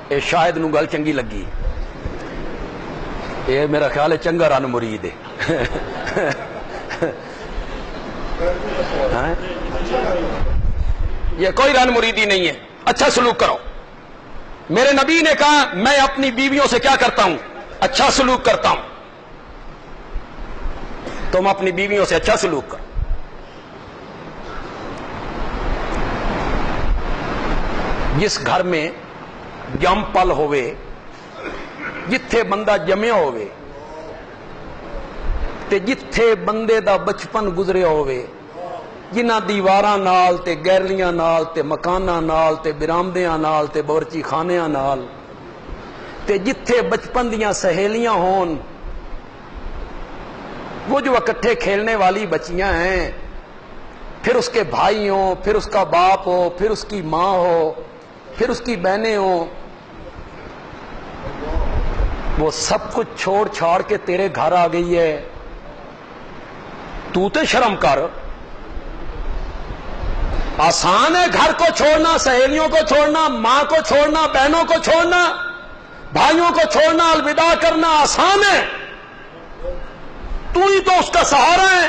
یہ شاہد نو گل چنگی لگی، یہ میرا خیال ہے چنگا رن مرید ہے۔ یہ کوئی رن مریدی نہیں ہے، اچھا سلوک کرو۔ میرے نبی نے کہا میں اپنی بیویوں سے کیا کرتا ہوں؟ اچھا سلوک کرتا ہوں۔ تم اپنی بیویوں سے اچھا سلوک کرو۔ جس گھر میں جم پل ہوئے، جتھے بندہ جمیا ہوئے تے جتھے بندے دا بچپن گزریا ہوئے، جنہ دیواراں نال تے گیرلیاں نال تے مکاناں نال تے برامدیاں نال تے باورچی خانیاں نال تے جتھے بچپن دیاں سہیلیاں ہون، وہ جو اکٹھے کھیلنے والی بچیاں ہیں، پھر اس کے بھائی ہوں، پھر اس کا باپ ہو، پھر اس کی ماں ہو، پھر اس کی بہنیں ہوں، وہ سب کچھ چھوڑ چھاڑ کے تیرے گھر آ گئی ہے، تو تے شرم کر۔ آسان ہے گھر کو چھوڑنا، سہیلیوں کو چھوڑنا، ماں کو چھوڑنا، بہنوں کو چھوڑنا، بھائیوں کو چھوڑنا، الوداع کرنا آسان ہے۔ تو ہی تو اس کا سہارا ہے،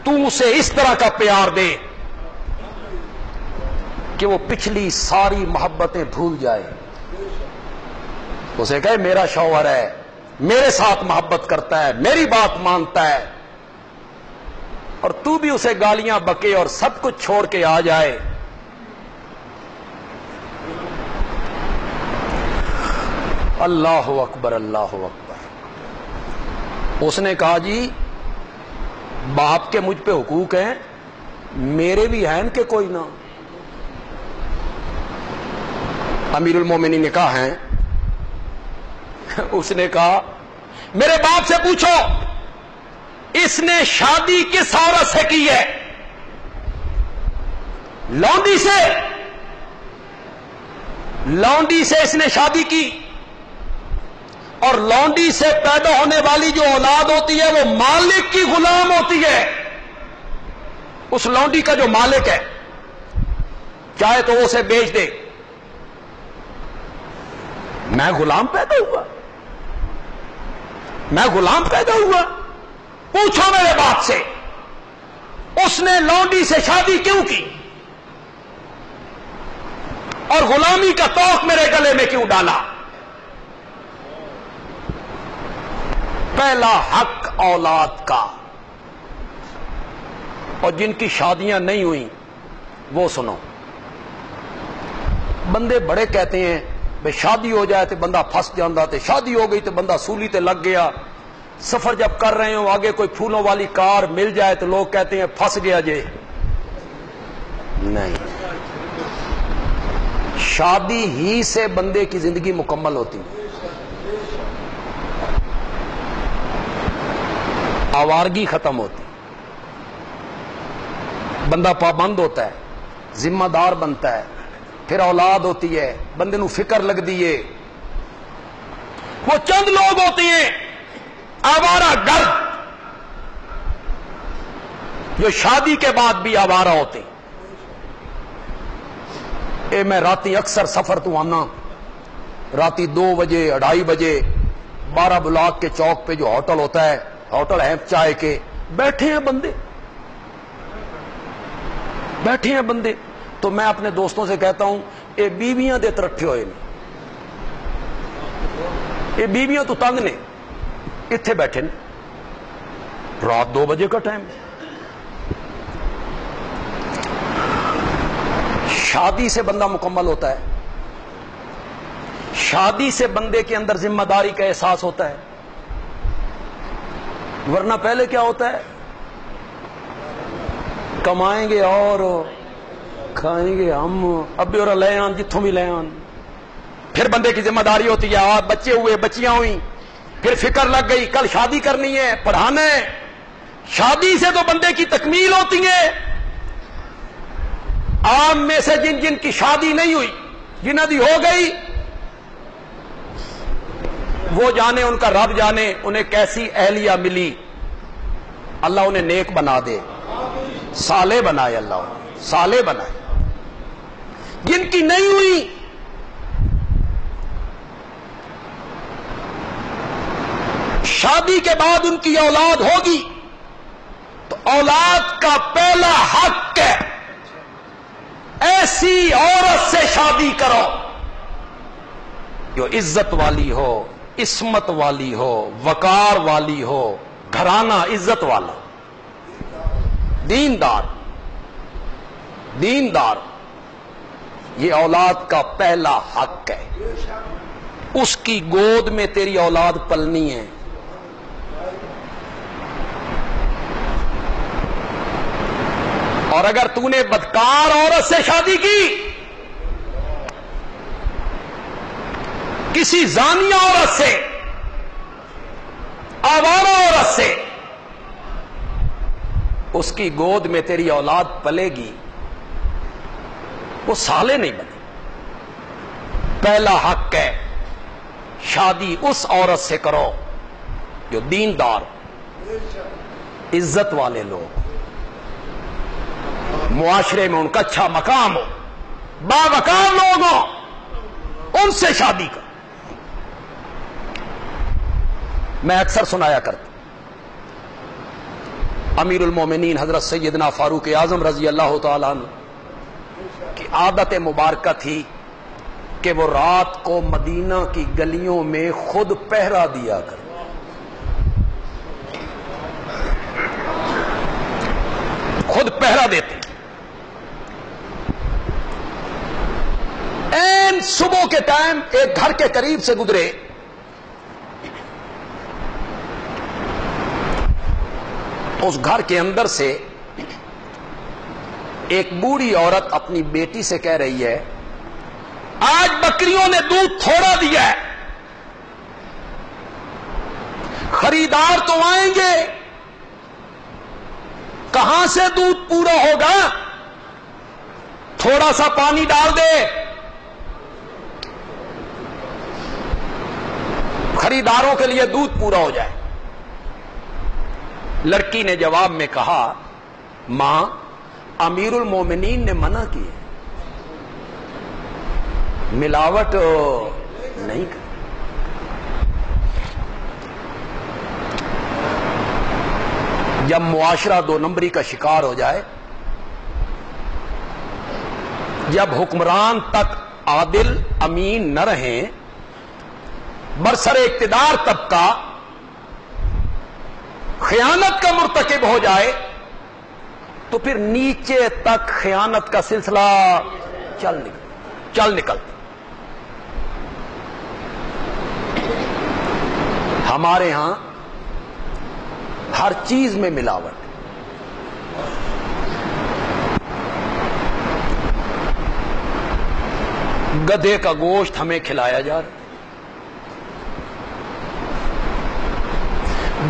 تو اسے اس طرح کا پیار دے کہ وہ پچھلی ساری محبتیں بھول جائے۔ اسے کہے میرا شوہر ہے، میرے ساتھ محبت کرتا ہے، میری بات مانتا ہے، اور تو بھی اسے گالیاں بکے اور سب کچھ چھوڑ کے آ جائے۔ اللہ اکبر، اللہ اکبر۔ اس نے کہا جی باپ کے مجھ پہ حقوق ہیں، میرے بھی ہیں کہ کوئی نہ؟ امیر المومنین نے کہا ہیں۔ اس نے کہا میرے باپ سے پوچھو اس نے شادی کس عورت سے کی ہے؟ لونڈی سے؟ لونڈی سے اس نے شادی کی، اور لونڈی سے پیدا ہونے والی جو اولاد ہوتی ہے وہ مالک کی غلام ہوتی ہے۔ اس لونڈی کا جو مالک ہے چاہے تو وہ اسے بیچ دے۔ میں غلام پیدا ہوا، میں غلام پیدا ہوا؟ پوچھو میرے باپ سے اس نے لونڈی سے شادی کیوں کی، اور غلامی کا توق میرے گلے میں کیوں ڈالا؟ پہلا حق اولاد کا، اور جن کی شادیاں نہیں ہوئیں وہ سنو۔ بندے بڑے کہتے ہیں بھئی شادی ہو جائے تو بندہ پھنس جاندہ، تے شادی ہو گئی تو بندہ سولی تے لگ گیا، سفر جب کر رہے ہوں آگے کوئی پھولوں والی کار مل جائے تو لوگ کہتے ہیں پھنس گیا جے۔ نہیں، شادی ہی سے بندے کی زندگی مکمل ہوتی، آوارگی ختم ہوتی، بندہ پابند ہوتا ہے، ذمہ دار بنتا ہے، پھر اولاد ہوتی ہے، بندے نو فکر لگ دیئے۔ وہ چند لوگ ہوتے ہیں آوارہ گرد جو شادی کے بعد بھی آوارہ ہوتے ہیں۔ اے میں راتی اکثر سفر تو آنا، راتی 2 بجے 2:30 بجے 12 بلاک کے چوک پہ جو ہوٹل ہوتا ہے، ہوٹل ہے چائے کے، بیٹھے ہیں بندے، بیٹھے ہیں بندے، تو میں اپنے دوستوں سے کہتا ہوں اے بیویاں دے ترٹھے ہوئے نہیں، اے بیویاں تو تنگ نے، اتھے بیٹھے نے، رات 2 بجے کا ٹائم۔ شادی سے بندہ مکمل ہوتا ہے، شادی سے بندے کے اندر ذمہ داری کا احساس ہوتا ہے، ورنہ پہلے کیا ہوتا ہے؟ کمائیں گے اور کھائیں گے ہم، ابھی اور لے آن جتوں بھی لے آن۔ پھر بندے کی ذمہ داری ہوتی ہے، آج بچے ہوئے، بچیاں ہوئیں، پھر فکر لگ گئی کل شادی کرنی ہے، پڑھانا ہے۔ شادی سے تو بندے کی تکمیل ہوتی ہے۔ عام میں سے جن کی شادی نہیں ہوئی، جنہ دی ہو گئی، وہ جانے، ان کا رب جانے انہیں کیسی اہلیہ ملی، اللہ انہیں نیک بنا دے، صالح بنائے، اللہ انہیں صالح بنائے۔ جن کی نہیں ہوئی شادی کے بعد ان کی اولاد ہوگی تو اولاد کا پہلا حق ہے ایسی عورت سے شادی کرو جو عزت والی ہو، عصمت والی ہو، وقار والی ہو، گھرانہ عزت والا، دیندار یہ اولاد کا پہلا حق ہے. اس کی گود میں تیری اولاد پلنی ہے. اور اگر تو نے بدکار عورت سے شادی کی، کسی زانیہ عورت سے، آوارہ عورت سے، اس کی گود میں تیری اولاد پلے گی، وہ سالے نہیں بنے. پہلا حق ہے شادی اس عورت سے کرو جو دیندار، عزت والے لوگ، معاشرے میں ان کا اچھا مقام ہو، باوقار لوگ ہوں، ان سے شادی کرو. میں اکثر سنایا کرتا امیر المومنین حضرت سیدنا فاروق اعظم رضی اللہ تعالیٰ عنہ کی عادت مبارکہ تھی کہ وہ رات کو مدینہ کی گلیوں میں خود پہرا دیا کر، خود پہرا دیتے. این صبح کے ٹائم ایک گھر کے قریب سے گزرے، اس گھر کے اندر سے ایک بوڑھی عورت اپنی بیٹی سے کہہ رہی ہے، آج بکریوں نے دودھ تھوڑا دیا ہے، خریدار تو آئیں گے، کہاں سے دودھ پورا ہوگا، تھوڑا سا پانی ڈال دے، خریداروں کے لیے دودھ پورا ہو جائے. لڑکی نے جواب میں کہا، ماں امیر المومنین نے منع کی ہے، ملاوٹ نہیں کر. جب معاشرہ دو نمبری کا شکار ہو جائے، جب حکمران تک عادل امین نہ رہیں، برسر اقتدار طبقہ خیانت کا مرتکب ہو جائے، تو پھر نیچے تک خیانت کا سلسلہ چل نکلتا. ہمارے ہاں ہر چیز میں ملاوٹ. گدھے کا گوشت ہمیں کھلایا جا رہا ہے،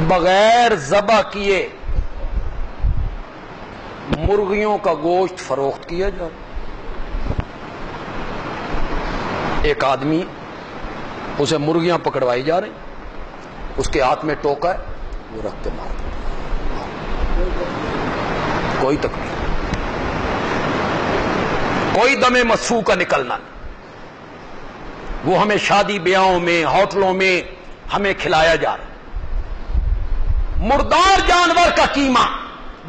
بغیر ذبح کیے مرغیوں کا گوشت فروخت کیا جا رہا. ایک آدمی، اسے مرغیاں پکڑوائی جا رہی، اس کے ہاتھ میں ٹوکا ہے، وہ رکھ کے مار دیا، کوئی تکلیف، کوئی دم مسفوح کا نکلنا نہیں. وہ ہمیں شادی بیاہوں میں، ہوٹلوں میں ہمیں کھلایا جا رہا. مردار جانور کا قیمہ،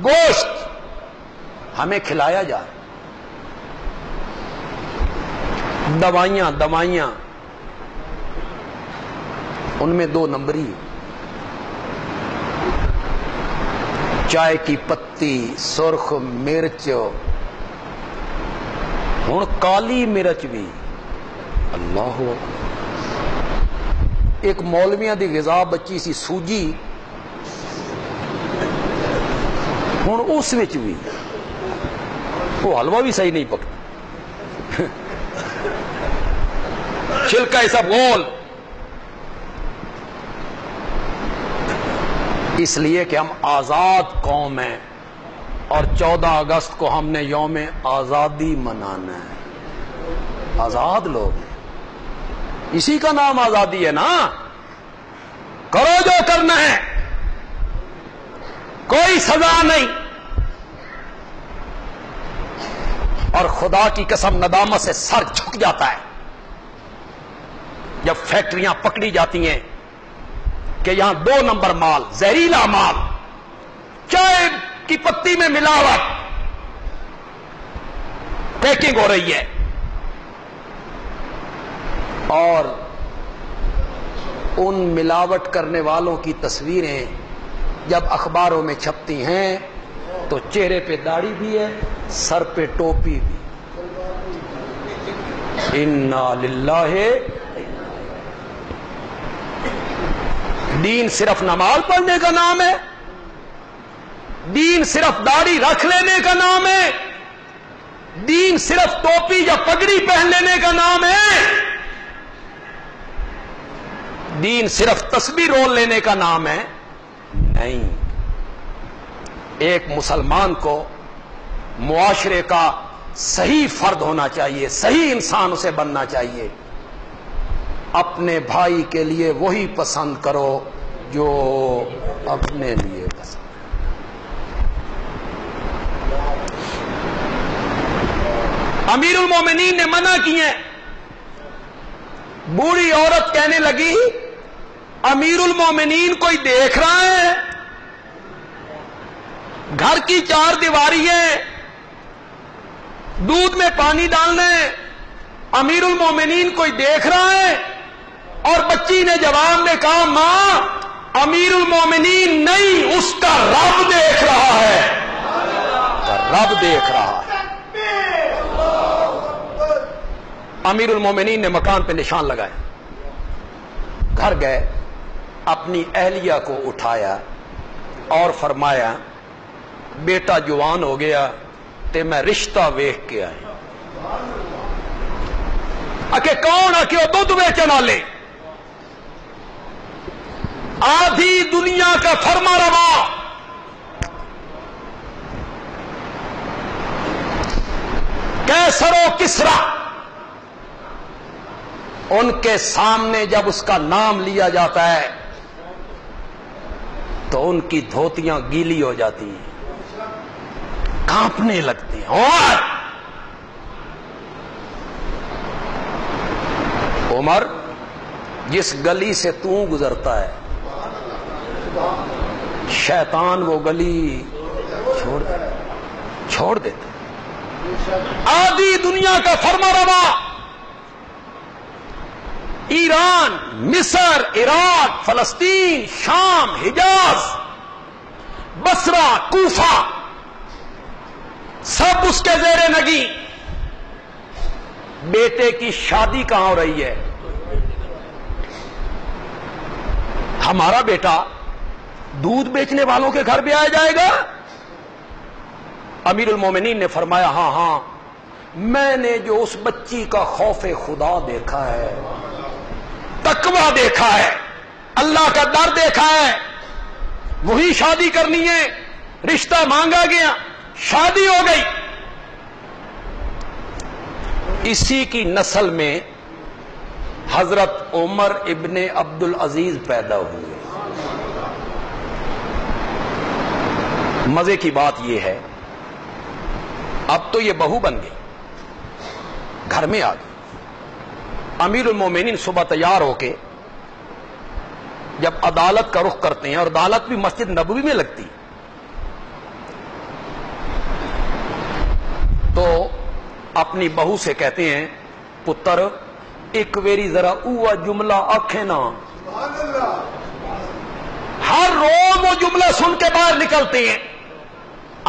گوشت ہمیں کھلایا جا رہا. دوائیاں ان میں دو نمبری، چائے کی پتی، سرخ مرچ، ہن کالی مرچ بھی. اللہ ایک مولویاں دی غذا بچی سی سوجی، ہن اس وچ بھی وہ حلوہ بھی صحیح نہیں پکتا، چھلکا یہ سب گول. اس لیے کہ ہم آزاد قوم ہیں اور 14 اگست کو ہم نے یوم آزادی منانا ہے. آزاد لوگ ہیں، اسی کا نام آزادی ہے نا. کرو جو کرنا ہے، کوئی سزا نہیں. اور خدا کی قسم ندامت سے سر جھک جاتا ہے جب فیکٹریاں پکڑی جاتی ہیں، کہ یہاں 2 نمبر مال، زہریلا مال، چائے کی پتی میں ملاوٹ پیکنگ ہو رہی ہے، اور ان ملاوٹ کرنے والوں کی تصویریں جب اخباروں میں چھپتی ہیں تو چہرے پہ داڑھی بھی ہے، سر پہ ٹوپی بھی. انا للہ. دین صرف نماز پڑھنے کا نام ہے؟ دین صرف داڑھی رکھ لینے کا نام ہے؟ دین صرف ٹوپی یا پگڑی پہن لینے کا نام ہے؟ دین صرف تسبیح رول لینے کا نام ہے؟ نہیں. ایک مسلمان کو معاشرے کا صحیح فرد ہونا چاہیے، صحیح انسان اسے بننا چاہیے. اپنے بھائی کے لیے وہی پسند کرو جو اپنے لیے پسند. امیر المومنین نے منع کیے. بوڑھی عورت کہنے لگی امیر المومنین کوئی دیکھ رہا ہے، گھر کی 4 دیواری ہے، دودھ میں پانی ڈالنا ہے، امیر المومنین کوئی دیکھ رہا ہے؟ اور بچی نے جواب میں کہا ماں امیر المومنین نہیں، اس کا رب دیکھ رہا ہے. رب دیکھ رہا ہے. امیر المومنین نے مکان پہ نشان لگائے، گھر گئے، اپنی اہلیہ کو اٹھایا اور فرمایا بیٹا جوان ہو گیا تے میں رشتہ ویکھ کے آئے. اکے کون آکے وہ دودھ ویچن والے، آدھی دنیا کا فرما روا، کیسر و کسرا، ان کے سامنے جب اس کا نام لیا جاتا ہے تو ان کی دھوتیاں گیلی ہو جاتی ہیں، کانپنے لگتی ہیں. اور عمر جس گلی سے تو گزرتا ہے شیطان وہ گلی چھوڑ دیتا. آدھی دنیا کا فرما روا، ایران، مصر، عراق، فلسطین، شام، حجاز، بصرہ، کوفہ، سب اس کے زیر نگی. بیٹے کی شادی کہاں ہو رہی ہے؟ ہمارا بیٹا دودھ بیچنے والوں کے گھر بھی آیا جائے گا؟ امیر المومنین نے فرمایا ہاں ہاں، میں نے جو اس بچی کا خوف خدا دیکھا ہے، تقویٰ دیکھا ہے، اللہ کا ڈر دیکھا ہے، وہی شادی کرنی ہے. رشتہ مانگا گیا، شادی ہو گئی. اسی کی نسل میں حضرت عمر ابن عبد العزیز پیدا ہوئے. مزے کی بات یہ ہے اب تو یہ بہو بن گئی، گھر میں آ گئی. امیر المومنین صبح تیار ہو کے جب عدالت کا رخ کرتے ہیں، اور عدالت بھی مسجد نبوی میں لگتی، تو اپنی بہو سے کہتے ہیں پتر ایک ویری ذرا اوہ جملہ آکھے نا. ہر روز وہ جملہ سن کے باہر نکلتے ہیں.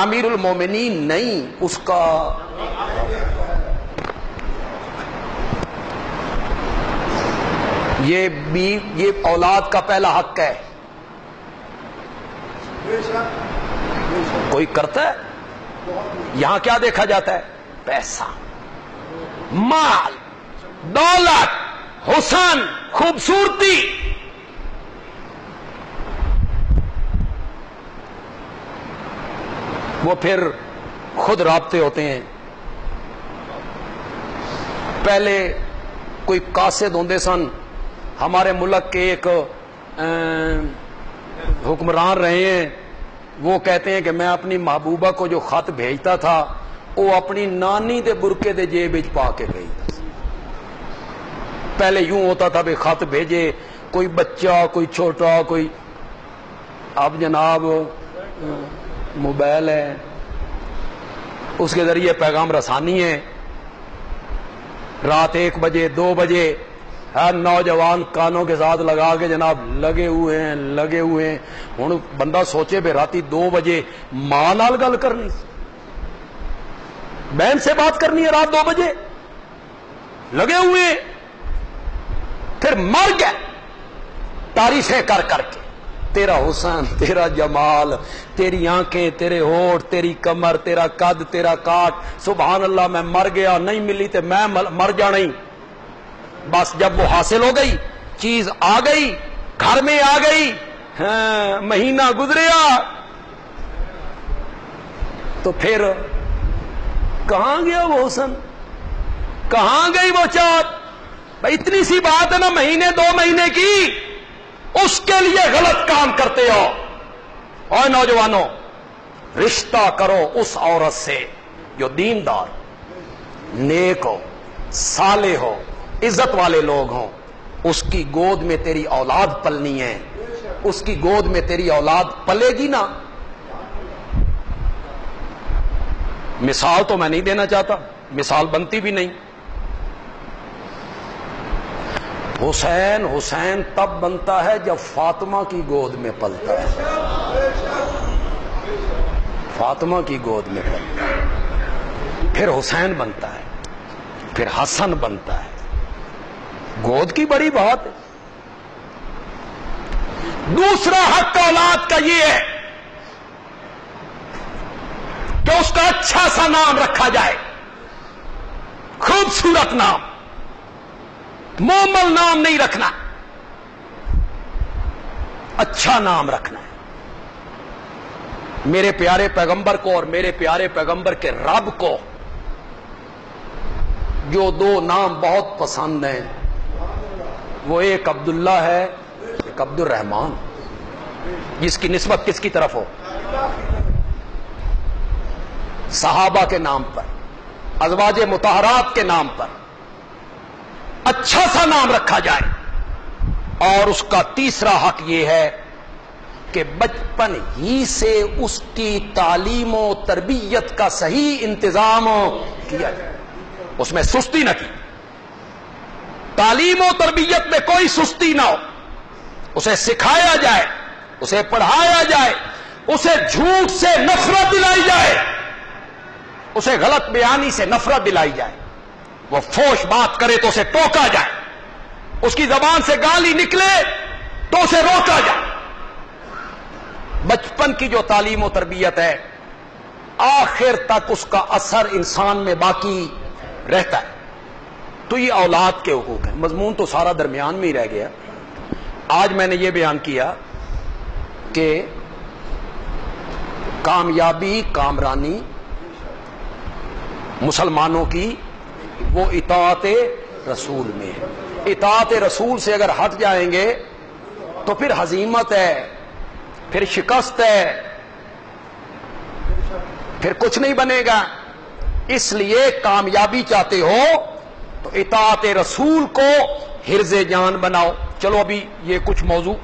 امیر المومنین نہیں، اس کا یہ اولاد کا پہلا حق ہے. کوئی کرتا ہے؟ یہاں کیا دیکھا جاتا ہے؟ پیسہ، مال، دولت، حسن، خوبصورتی. وہ پھر خود رابطے ہوتے ہیں. پہلے کوئی قاصد ہوندے سن، ہمارے ملک کے ایک حکمران رہے ہیں، وہ کہتے ہیں کہ میں اپنی محبوبہ کو جو خط بھیجتا تھا وہ اپنی نانی دے برقے دے جیب وچ پا کے بھیجتا. پہلے یوں ہوتا تھا بھی خط بھیجے کوئی بچہ کوئی چھوٹا کوئی، اب جناب موبائل ہے، اس کے ذریعے پیغام رسانی ہے. رات 1 بجے 2 بجے ہر نوجوان کانوں کے ساتھ لگا کے جناب لگے ہوئے ہیں. ہوں بندہ سوچے بے راتی 2 بجے ماں نال گل کرنی، بہن سے بات کرنی ہے رات 2 بجے، لگے ہوئے ہیں. پھر مر گئے تعریفیں کر کر کے، تیرا حسن، تیرا جمال، تیری آنکھیں، تیرے ہونٹ، تیری کمر، تیرا قد، تیرا کاٹ. سبحان اللہ میں مر گیا، نہیں ملی تو میں مر جانا ہی. بس جب وہ حاصل ہو گئی، چیز آ گئی، گھر میں آ گئی، ہاں مہینہ گزریا تو پھر کہاں گیا وہ حسن، کہاں گئی وہ چاہت. بھائی اتنی سی بات ہے نا، مہینے 2 مہینے کی، اس کے لیے غلط کام کرتے ہو. اور نوجوانوں، رشتہ کرو اس عورت سے جو دیندار، نیک ہو، صالح ہو، عزت والے لوگ ہوں. اس کی گود میں تیری اولاد پلنی ہے، اس کی گود میں تیری اولاد پلے گی نا. مثال تو میں نہیں دینا چاہتا، مثال بنتی بھی نہیں. حسین تب بنتا ہے جب فاطمہ کی گود میں پلتا ہے، فاطمہ کی گود میں پلتا ہے. پھر حسین بنتا ہے، پھر حسن بنتا ہے. گود کی بڑی بات ہے. دوسرا حق اولاد کا یہ ہے کہ اس کا اچھا سا نام رکھا جائے، خوبصورت نام، مومل نام نہیں رکھنا، اچھا نام رکھنا ہے. میرے پیارے پیغمبر کو اور میرے پیارے پیغمبر کے رب کو جو 2 نام بہت پسند ہیں، وہ ایک عبداللہ ہے، ایک عبد الرحمان، جس کی نسبت کس کی طرف ہو؟ صحابہ کے نام پر، ازواج مطہرات کے نام پر اچھا سا نام رکھا جائے. اور اس کا تیسرا حق یہ ہے کہ بچپن ہی سے اس کی تعلیم و تربیت کا صحیح انتظام کیا جائے، اس میں سستی نہ کی. تعلیم و تربیت میں کوئی سستی نہ ہو، اسے سکھایا جائے، اسے پڑھایا جائے، اسے جھوٹ سے نفرت دلائی جائے، اسے غلط بیانی سے نفرت دلائی جائے. وہ فوش بات کرے تو اسے ٹوکا جائے، اس کی زبان سے گالی نکلے تو اسے روکا جائے. بچپن کی جو تعلیم و تربیت ہے آخر تک اس کا اثر انسان میں باقی رہتا ہے. تو یہ اولاد کے حقوق ہیں. مضمون تو سارا درمیان میں ہی رہ گیا. آج میں نے یہ بیان کیا کہ کامیابی، کامرانی مسلمانوں کی وہ اطاعت رسول میں ہے. اطاعت رسول سے اگر ہٹ جائیں گے تو پھر ہزیمت ہے، پھر شکست ہے، پھر کچھ نہیں بنے گا. اس لیے کامیابی چاہتے ہو تو اطاعت رسول کو حرز جان بناؤ. چلو ابھی یہ کچھ موضوع